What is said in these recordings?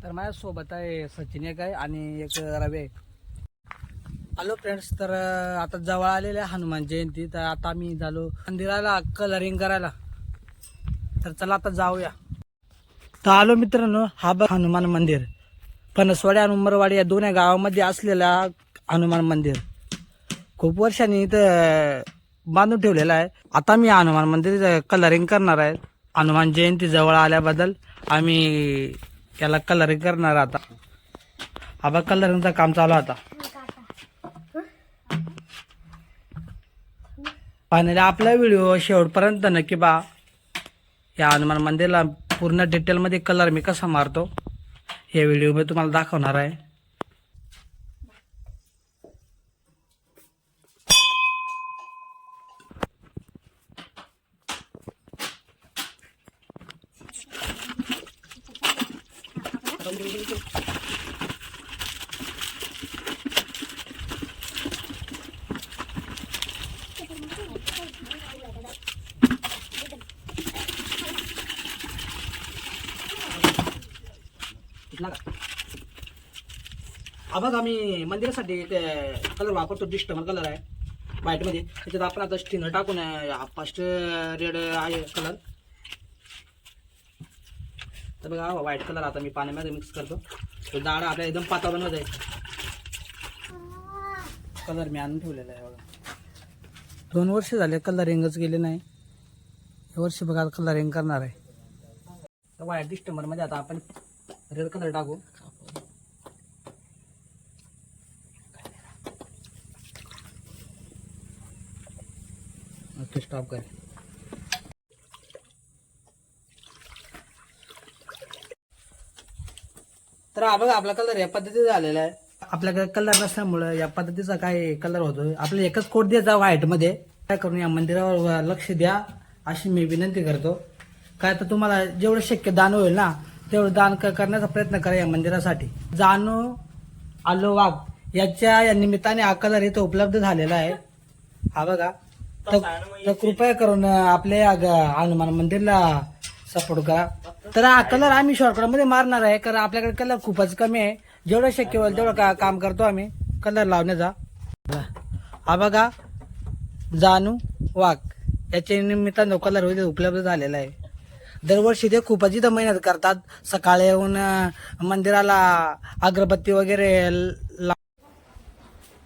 तर माझ्यासोबत आहे सचिन एक आहे आणि एक रवी आहे. हॅलो फ्रेंड्स, तर आता जवळ आलेले आहे हनुमान जयंती. तर आता आम्ही झालो मंदिराला कलरिंग करायला. तर चला आता जाऊया. तर आलो मित्रांनो, हा बघ हनुमान मंदिर. फणसवाडी आणि उंबरवाडी या दोन्ही गावामध्ये असलेला हनुमान मंदिर खूप वर्षांनी इथं बांधून ठेवलेला आहे. आता मी हनुमान मंदिर कलरिंग करणार आहे. हनुमान जयंती जवळ आल्याबद्दल आम्ही याला कलरिंग करणार. आता हा बघ कलरिंगचं काम चालू आहे आता. पाहण्याला आपला व्हिडिओ शेवटपर्यंत नक्की पहा. या हनुमान मंदिरला पूर्ण डिटेलमध्ये कलर मी कसा मारतो हे व्हिडिओ मी तुम्हाला दाखवणार आहे. हा बघ आम्ही मंदिरासाठी कलर वापरतो. डिस्टमर कलर आहे व्हाईट मध्ये. त्याच्यात आपण आता स्टिनर टाकून फर्स्ट रेड आहे कलर. तर बघा व्हाईट कलर आता मी पाण्यामध्ये मिक्स करतो. तो दाढा आपल्या एकदम पातळ बनवत आहे. कलर मी आणून ठेवलेला आहे बघा. 2 वर्ष झाले कलरिंगच गेले नाही. हे वर्षी बघा कलरिंग करणार आहे. तर व्हाईट डिस्टमर मध्ये आता आपण रेड कलर टाकू. ओके, स्टॉप कर. तर हा बघा आपला कलर या पद्धतीचा झालेला आहे. आपल्याकडे कलर नसल्यामुळे या पद्धतीचा काय कलर होतो. आपल्याला एकच कोट द्यायचा व्हाईट मध्ये. काय करून या मंदिरावर लक्ष द्या अशी मी विनंती करतो. काय तर तुम्हाला जेवढं शक्य दान होईल ना तेवढं दान करण्याचा प्रयत्न करा या मंदिरासाठी. जाणू आलो वाघ या निमित्ताने हा कलर इथं उपलब्ध झालेला आहे. हा बघा. तर कृपया करून आपल्या हनुमान मंदिरला सपोर्ट करा. तर हा कलर आम्ही शॉर्टकट मध्ये मारणार आहे, कारण आपल्याकडे कलर खूपच कमी आहे. जेवढं शक्य होईल तेवढं काम करतो आम्ही कलर लावण्याचा. हा बघा जानू वाघ याच्या निमित्तानं कलर उपलब्ध झालेला आहे. दरवर्षी ते खूपच इथं मेहनत करतात. सकाळी येऊन मंदिराला अगरबत्ती वगैरे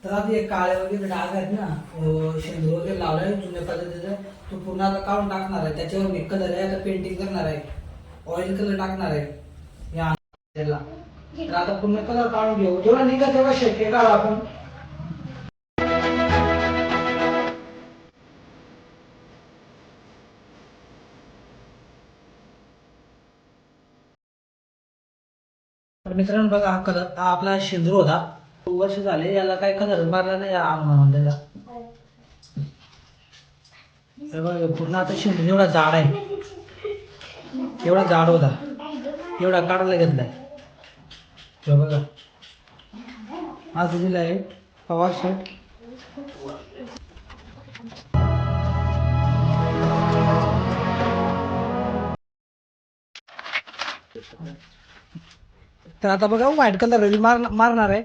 तर आधी काळे वगैरे डाग आहेत ना, शेंदूर वगैरे लावलाय जुन्या पद्धतीचं. तो पूर्ण आता काढून टाकणार आहे. त्याच्यावर मी कलर आहे आता पेंटिंग करणार आहे. ऑइल कलर टाकणार आहे या त्याला. तर आता पूर्ण कलर काढून घेऊ. जेव्हा निघा तेव्हा शक्य काढू आपण. तर मित्रांनो बघा हा कलर हा आपला शेंदूर होता. 2 वर्ष झाले याला काय कलर मारला नाही मंदिराला. पूर्ण आता शेंदूर एवढा जाड आहे. एवढा जाड होता. एवढा काढायला घेतलाय. बघा हा दिलेला आहे पवार शर्ट. तर आता बघा व्हाईट कलर मारणार आहे.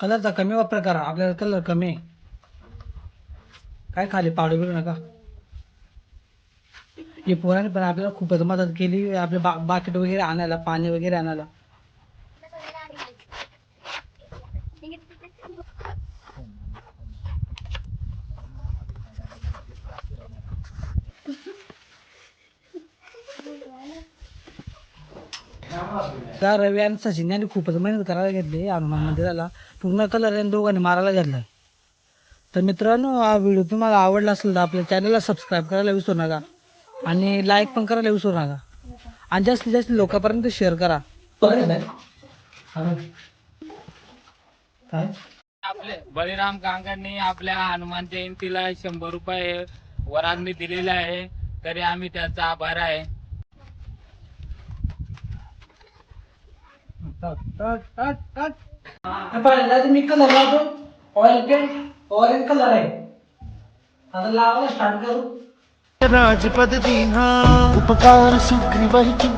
कलरचा कमी वापर करा. आपल्याला कलर कमी आहे. काय खाली पावडर बिडू नका. हे पोराने पण आपल्याला खूपच मदत केली. आपले बाकेट वगैरे आणायला, पाणी वगैरे आणायला. त्या रवी आणि सचिन यांनी खूपच मेहनत करायला घेतली हनुमान मंदिराला. पूर्ण कलर यांनी दोघांनी मारायला घेतला. तर मित्रांनो हा व्हिडिओ तुम्हाला आवडला असेल तर आपल्या चॅनलला सबस्क्राईब करायला विसरू नका आणि लाईक पण करायला विसरू नका आणि जास्तीत जास्त लोकांपर्यंत शेअर करा. काय आपले बळीराम कांगांनी आपल्या हनुमान जयंतीला 100 रुपये वरांनी दिलेले आहे, तरी आम्ही त्याचा आभार आहे. पहिल्यांदा मी कलर लावतो. ऑइल पेंट ऑरेंज कलर आहे. आता लावायला स्टार्ट करू. राजपद दीना उपकार सुग्रीवाची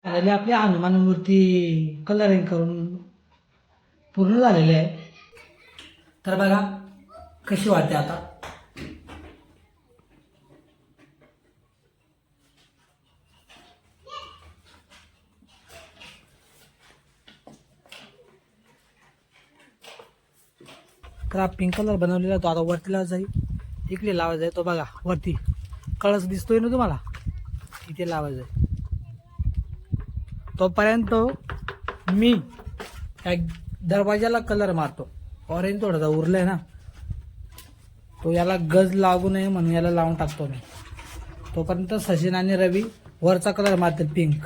आणि आपली हनुमान मूर्ती कलरिंग करून पूर्ण झालेली आहे. तर बघा कशी वाटते आता. तर हा पिंक कलर बनवलेला तो आता वरती लावायचा आहे, इकडे लावायचा आहे. तो बघा वरती कळस दिसतोय ना तुम्हाला, इथे लावायचा आहे. तोपर्यंत मी एक दरवाजाला कलर मारतो. ऑरेंज थोडासा उरलाय ना, तो याला गज लागू नये म्हणून याला लावून टाकतो मी. तोपर्यंत सचिन आणि रवी वरचा कलर मारतात पिंक.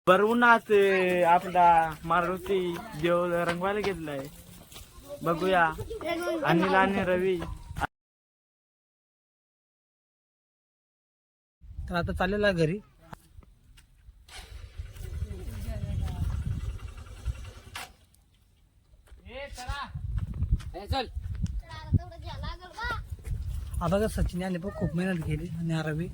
बरवूनाच आपला मारुती देव रंगवायला घेतलाय. बघूया अनिल आणि रवी. तर आता चाललेला आहे घरी. हा बघा सचिन याने पण खूप मेहनत केली आणि हा रवी